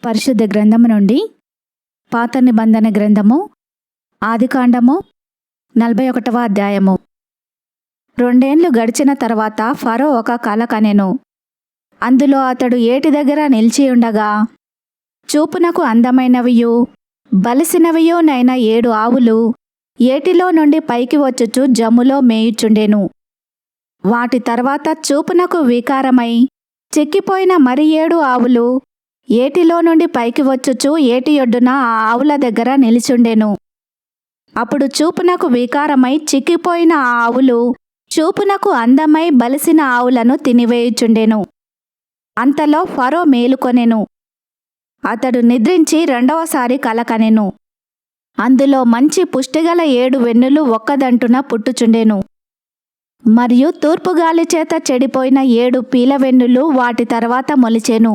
పరిశుద్ధ గ్రంథము నుండి పాత నిబంధన గ్రంథము ఆదికాండము 41వ అధ్యాయము. 2 ఏండ్లు గడిచిన తర్వాత ఫరో ఒక కల కనెను. అందులో అతడు ఏటి దగ్గర నిలిచియుండగా చూపునకు అందమైనవియు బలిసినవియునైన 7 ఆవులు ఏటిలో నుండి పైకి వచ్చుచు జమ్ములో మేయుచుండెను. వాటి తర్వాత చూపునకు వికారమై చిక్కిపోయిన మరి 7 ఆవులు ఏటిలో నుండి పైకి వచ్చుచు ఏటి ఒడ్డున ఆ ఆవుల దగ్గర నిలిచుండెను. అప్పుడు చూపునకు వికారమై చిక్కిపోయిన ఆ ఆవులు చూపునకు అందమై బలిసిన ఆవులను తినివేయుచుండెను. అంతలో ఫరో మేలుకొనెను. అతడు నిద్రించి 2వసారి కల కనెను. అందులో మంచి పుష్టిగల 7 వెన్నులు ఒక్కదంటున పుట్టుచుండెను. మరియు తూర్పుగాలి చేత చెడిపోయిన 7 పీలవెన్నులు వాటి తర్వాత మొలిచెను.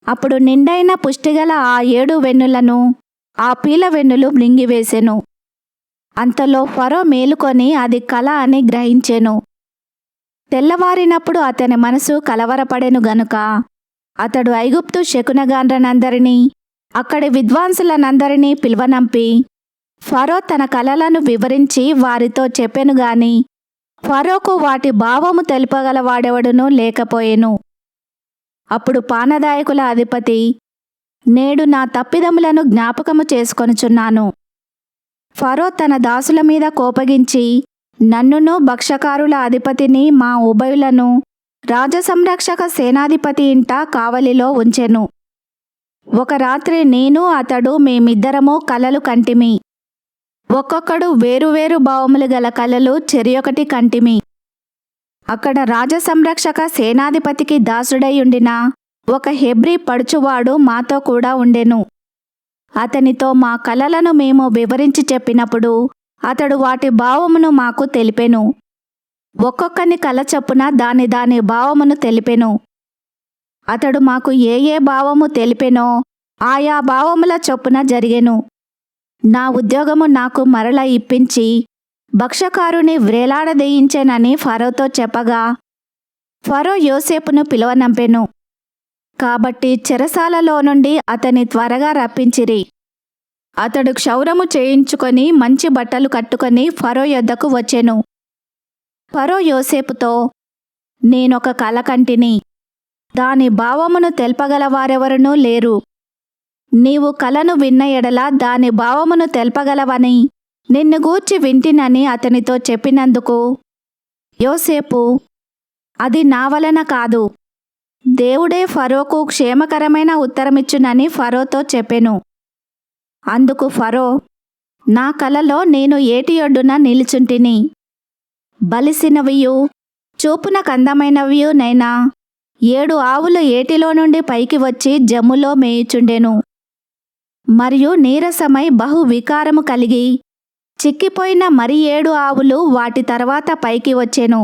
అప్పుడు నిండైన పుష్టిగల ఆ 7 వెన్నులను ఆ పీలవెన్నులు మృంగివేసెను. అంతలో ఫరో మేలుకొని అది కల అని గ్రహించెను. తెల్లవారినప్పుడు అతని మనసు కలవరపడెను గనుక అతడు ఐగుప్తు శకునగాండ్రనందరినీ అక్కడి విద్వాంసులనందరినీ పిలువనంపి ఫరో తన కలలను వివరించి వారితో చెప్పెను గాని ఫరోకు వాటి భావము తెలుపగలవాడెవడునూ లేకపోయెను. అప్పుడు పానదాయకుల అధిపతి, నేడు నా తప్పిదములను జ్ఞాపకము చేసుకొనుచున్నాను. ఫరో తన దాసుల మీద కోపగించి నన్నును భక్షకారుల అధిపతిని మా ఉభయులను రాజసంరక్షక సేనాధిపతి ఇంట కావలిలో ఉంచెను. ఒక రాత్రి నేను అతడు మేమిద్దరము కలలు కంటిమి. ఒక్కొక్కడు వేరువేరు భావములు గల కలలు చెరియొకటి కంటిమి. అక్కడ రాజసంరక్షక సేనాధిపతికి దాసుడై ఉండిన ఒక హెబ్రీ పడుచువాడు మాతో కూడా ఉండెను. అతనితో మా కలలను మేము వివరించి చెప్పినప్పుడు అతడు వాటి భావమును మాకు తెలిపెను. ఒక్కొక్కని కల చొప్పున దాని భావమును తెలిపెను. అతడు మాకు ఏ భావము తెలిపెనో ఆయా భావముల చొప్పున జరిగెను. నా ఉద్యోగము నాకు మరల ఇప్పించి భక్షకారుని వ్రేలాడదీయించెనని ఫరోతో చెప్పగా ఫరో యోసేపును పిలువనంపెను. కాబట్టి చెరసాలలో నుండి అతని త్వరగా రప్పించిరి. అతడు క్షౌరము చేయించుకొని మంచి బట్టలు కట్టుకొని ఫరో యొద్దకు వచ్చెను. ఫరో యోసేపుతో, నేనొక కల కంటిని, దాని భావమును తెల్పగలవారెవరునూ లేరు. నీవు కలను విన్న ఎడల దాని భావమును తెల్పగలవని నిన్ను గూర్చి వింటినని అతనితో చెప్పినందుకు యోసేపు, అది నా వలన కాదు, దేవుడే ఫరోకు క్షేమకరమైన ఉత్తరమిచ్చునని ఫరోతో చెప్పెను. అందుకు ఫరో, నా కలలో నేను ఏటి ఒడ్డున నిలుచుంటిని. బలిసినవియు చూపునకందమైనవియునైనా 7 ఆవులు ఏటిలో నుండి పైకి వచ్చి జమ్ములో మేయుచుండెను. మరియు నీరసమై బహు వికారము కలిగి చిక్కిపోయిన మరి 7 ఆవులు వాటి తర్వాత పైకి వచ్చెను.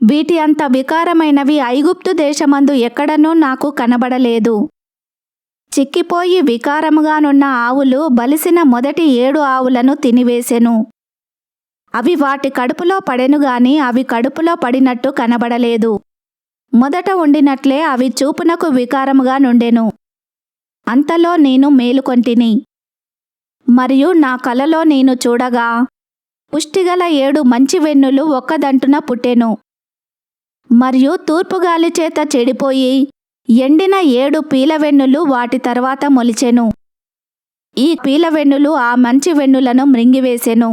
వీటి అంత వికారమైనవి ఐగుప్తు దేశమందు ఎక్కడనూ నాకు కనబడలేదు. చిక్కిపోయి వికారముగానున్న ఆవులు బలిసిన మొదటి 7 ఆవులను తినివేసెను. అవి వాటి కడుపులో పడెను గాని అవి కడుపులో పడినట్టు కనబడలేదు. మొదట ఉండినట్లే అవి చూపునకు వికారముగా నుండెను. అంతలో నేను మేలుకొంటిని. మరియు నా కలలో నేను చూడగా పుష్టిగల 7 మంచి వెన్నులు ఒక్కదంటున పుట్టెను. మరియు తూర్పుగాలి చేత చెడిపోయి ఎండిన 7 పీలవెన్నులు వాటి తర్వాత మొలిచెను. ఈ పీలవెన్నులు ఆ మంచి వెన్నులను మృంగివేసెను.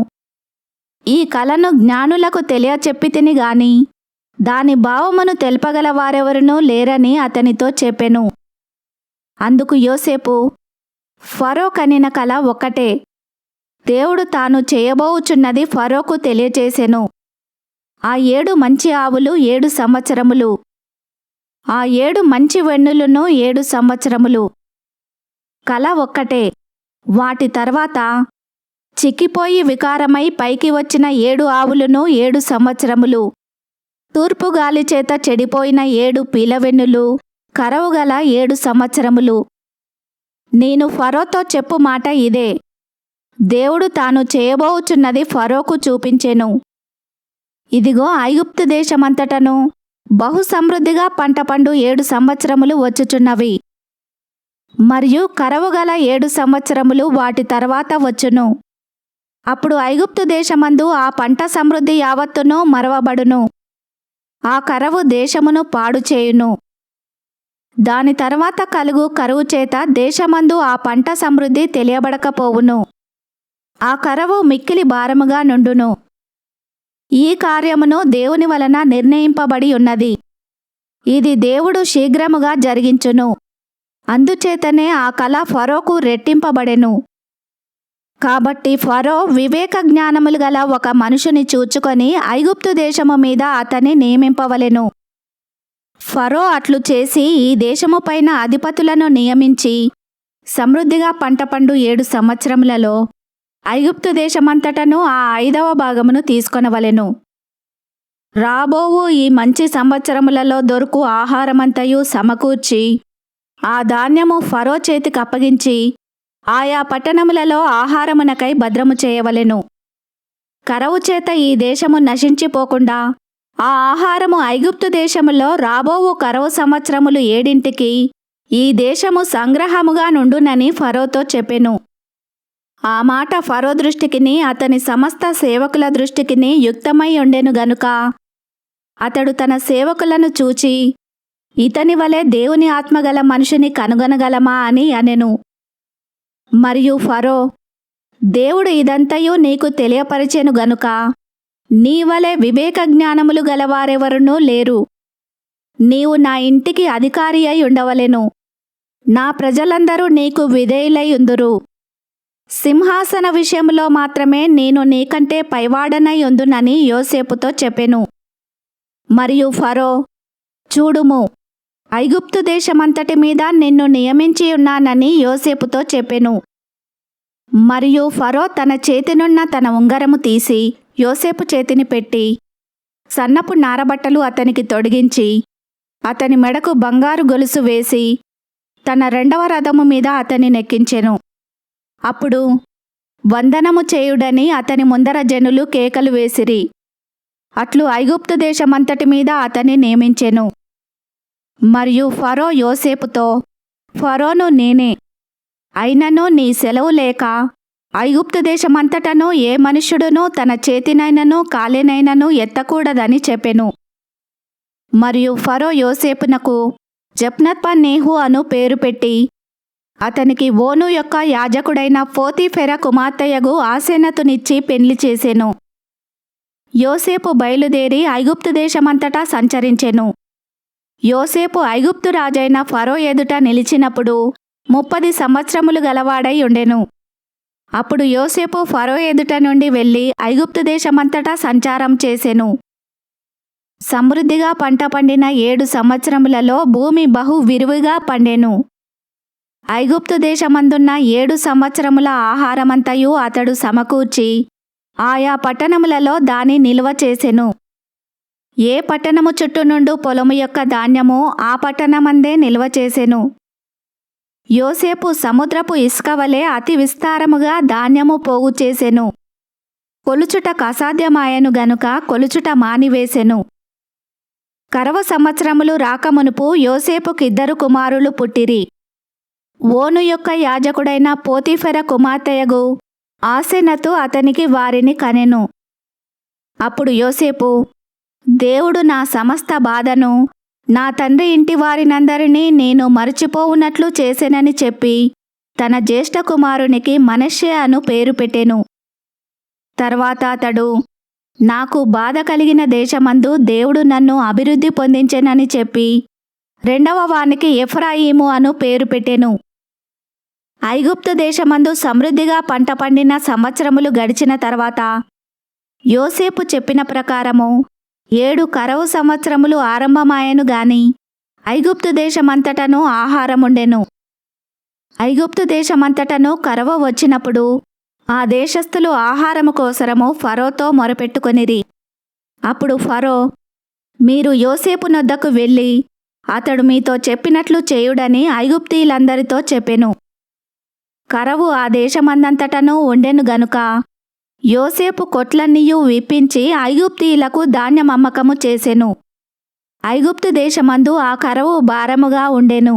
ఈ కలను జ్ఞానులకు తెలియచెప్పితిని గాని దాని భావమును తెల్పగల వారెవరునూ లేరని అతనితో చెప్పెను. అందుకు యోసేపు, ఫరో కనిన కల ఒక్కటే, దేవుడు తాను చేయబోవుచున్నది ఫరోకు తెలియచేసెను. ఆ 7 మంచి ఆవులు 7 సంవత్సరములు, ఆ 7 మంచి వెన్నులను 7 సంవత్సరములు. కల ఒక్కటే. వాటి తర్వాత చిక్కిపోయి వికారమై పైకి వచ్చిన 7 ఆవులను 7 సంవత్సరములు. తూర్పుగాలి చేత చెడిపోయిన 7 పీలవెన్నులు కరవుగల 7 సంవత్సరములు. నేను ఫరోతో చెప్పు మాట ఇదే, దేవుడు తాను చేయబోచున్నది ఫరోకు చూపించెను. ఇదిగో ఐగుప్తు దేశమంతటను బహు సమృద్ధిగా పంట పండు 7 సంవత్సరములు వచ్చుచున్నవి. మరియు కరవు గల 7 సంవత్సరములు వాటి తర్వాత వచ్చును. అప్పుడు ఐగుప్తు దేశమందు ఆ పంట సమృద్ధి యావత్తును మరవబడును. ఆ కరవు దేశమును పాడు చేయును. దాని తర్వాత కలుగు కరువు చేత దేశమందు ఆ పంట సమృద్ధి తెలియబడకపోవును. ఆ కరవు మిక్కిలి భారముగా నుండును. ఈ కార్యమును దేవుని వలన నిర్ణయింపబడి ఉన్నది. ఇది దేవుడు శీఘ్రముగా జరిగించును. అందుచేతనే ఆ కల ఫరోకు రెట్టింపబడెను. కాబట్టి ఫరో వివేక జ్ఞానములు గల ఒక మనుషుని చూచుకొని ఐగుప్తు దేశము మీద అతన్ని నియమింపవలెను. ఫరో అట్లు చేసి ఈ దేశము పైన అధిపతులను నియమించి సమృద్ధిగా పంట పండు 7 సంవత్సరములలో ఐగుప్తు దేశమంతటను ఆ 5వ భాగమును తీసుకొనవలెను. రాబోవు ఈ మంచి సంవత్సరములలో దొరుకు ఆహారమంతయు సమకూర్చి ఆ ధాన్యము ఫరో చేతికి అప్పగించి ఆయా పట్టణములలో ఆహారమునకై భద్రము చేయవలెను. కరవు చేత ఈ దేశము నశించిపోకుండా ఆ ఆహారము ఐగుప్తు దేశములో రాబోవు కరవు సంవత్సరములు 7ంటికి ఈ దేశము సంగ్రహముగా నుండునని ఫరోతో చెప్పెను. ఆ మాట ఫరో దృష్టికిని అతని సమస్త సేవకుల దృష్టికిని యుక్తమై ఉండెను గనుక అతడు తన సేవకులను చూచి, ఇతని వలె దేవుని ఆత్మగల మనిషిని కనుగొనగలమా అని అనెను. మరియు ఫరో, దేవుడు ఇదంతయు నీకు తెలియపరిచెను గనుక నీ వలె వివేక జ్ఞానములు గలవారెవరునూ లేరు. నీవు నా ఇంటికి అధికారి అయి ఉండవలెను. నా ప్రజలందరూ నీకు విధేయులై ఉందురు. సింహాసన విషయంలో మాత్రమే నేను నీకంటే పైవాడనై ఉందునని యోసేపుతో చెప్పెను. మరియు ఫరో, చూడుము, ఐగుప్తు దేశమంతటి మీద నిన్ను నియమించి ఉన్నానని యోసేపుతో చెప్పెను. మరియు ఫరో తన చేతినున్న తన ఉంగరము తీసి యోసేపు చేతిని పెట్టి సన్నపు నారబట్టలు అతనికి తొడిగించి అతని మెడకు బంగారు గొలుసు వేసి తన 2వ రథము మీద అతని నెక్కించెను. అప్పుడు వందనము చేయుడని అతని ముందర జనులు కేకలు వేసిరి. అట్లు ఐగుప్తు దేశమంతటి మీద అతన్ని నియమించెను. మరియు ఫరో యోసేపుతో, ఫరోను నేనే, అయినను నీ సెలవు లేక ఐగుప్తు దేశమంతటను ఏ మనుష్యుడునూ తన చేతినైనను కాలినైనను ఎత్తకూడదని చెప్పెను. మరియు ఫరో యోసేపునకు జప్నత్పనేహు అను పేరు పెట్టి అతనికి ఓను యొక్క యాజకుడైన పోతీఫెర కుమార్తెయగు ఆసెనతునిచ్చి పెండ్లి చేసెను. యోసేపు బయలుదేరి ఐగుప్తు దేశమంతటా సంచరించెను. యోసేపు ఐగుప్తు రాజైన ఫరో ఎదుట నిలిచినప్పుడు 30 సంవత్సరములు గలవాడై ఉండెను. అప్పుడు యోసేపు ఫరో ఎదుట నుండి వెళ్ళి ఐగుప్తు దేశమంతటా సంచారం చేసెను. సమృద్ధిగా పంట పండిన 7 సంవత్సరములలో భూమి బహు విరివిగా పండెను. ఐగుప్తు దేశమందున్న 7 సంవత్సరముల ఆహారమంతయు అతడు సమకూర్చి ఆయా పట్టణములలో దాని నిల్వ చేసెను. ఏ పట్టణము చుట్టూ నుండు పొలము యొక్క ధాన్యము ఆ పట్టణమందే నిల్వ చేసెను. యోసేపు సముద్రపు ఇసుక వలె అతి విస్తారముగా ధాన్యము పోగు చేసెను. కొలుచుటకు అసాధ్యమాయెను గనుక కొలుచుట మానివేసెను. కరవ సంవత్సరములు రాకమునుపు యోసేపుకి 2 కుమారులు పుట్టిరి. ఓను యొక్క యాజకుడైన పోతీఫెర కుమార్తెయగు ఆసెనతు అతనికి వారిని కనెను. అప్పుడు యోసేపు, దేవుడు నా సమస్త బాధను నా తండ్రి ఇంటి వారినందరినీ నేను మరచిపోవునట్లు చేసెనని చెప్పి తన జ్యేష్ఠ కుమారునికి మనష్షే అను పేరు పెట్టెను. తర్వాత అతడు, నాకు బాధ కలిగిన దేశమందు దేవుడు నన్ను అభివృద్ధి పొందించెనని చెప్పి 2వ వానికి ఎఫ్రాయిము అను పేరు పెట్టెను. ఐగుప్తు దేశమందు సమృద్ధిగా పంట పండిన సంవత్సరములు గడిచిన తర్వాత యోసేపు చెప్పిన ప్రకారము 7 కరవు సంవత్సరములు ఆరంభమాయెను గాని ఐగుప్తు దేశమంతటను ఆహారముండెను. ఐగుప్తు దేశమంతటను కరవ వచ్చినప్పుడు ఆ దేశస్థులు ఆహారము కోసరము ఫరోతో మొరపెట్టుకొనిరి. అప్పుడు ఫరో, మీరు యోసేపు నొద్దకు వెళ్ళి అతడు మీతో చెప్పినట్లు చేయుడని ఐగుప్తీయులందరితో చెప్పెను. కరవు ఆ దేశమందంతటను ఉండెను గనుక యోసేపు కొట్లన్నీయు విప్పించి ఐగుప్తీయులకు ధాన్యమమ్మకము చేసెను. ఐగుప్తు దేశమందు ఆ కరవు భారముగా ఉండెను.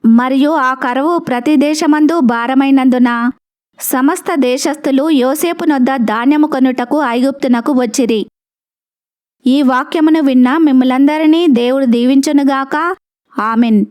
మరియు ఆ కరువు ప్రతి దేశమందు భారమైనందున సమస్త దేశస్థులు యోసేపునొద్ద ధాన్యము కొనుటకు ఐగుప్తునకు వచ్చిరి. ఈ వాక్యమును విన్న మిమ్ములందరినీ దేవుడు దీవించునుగాక. ఆమెన్.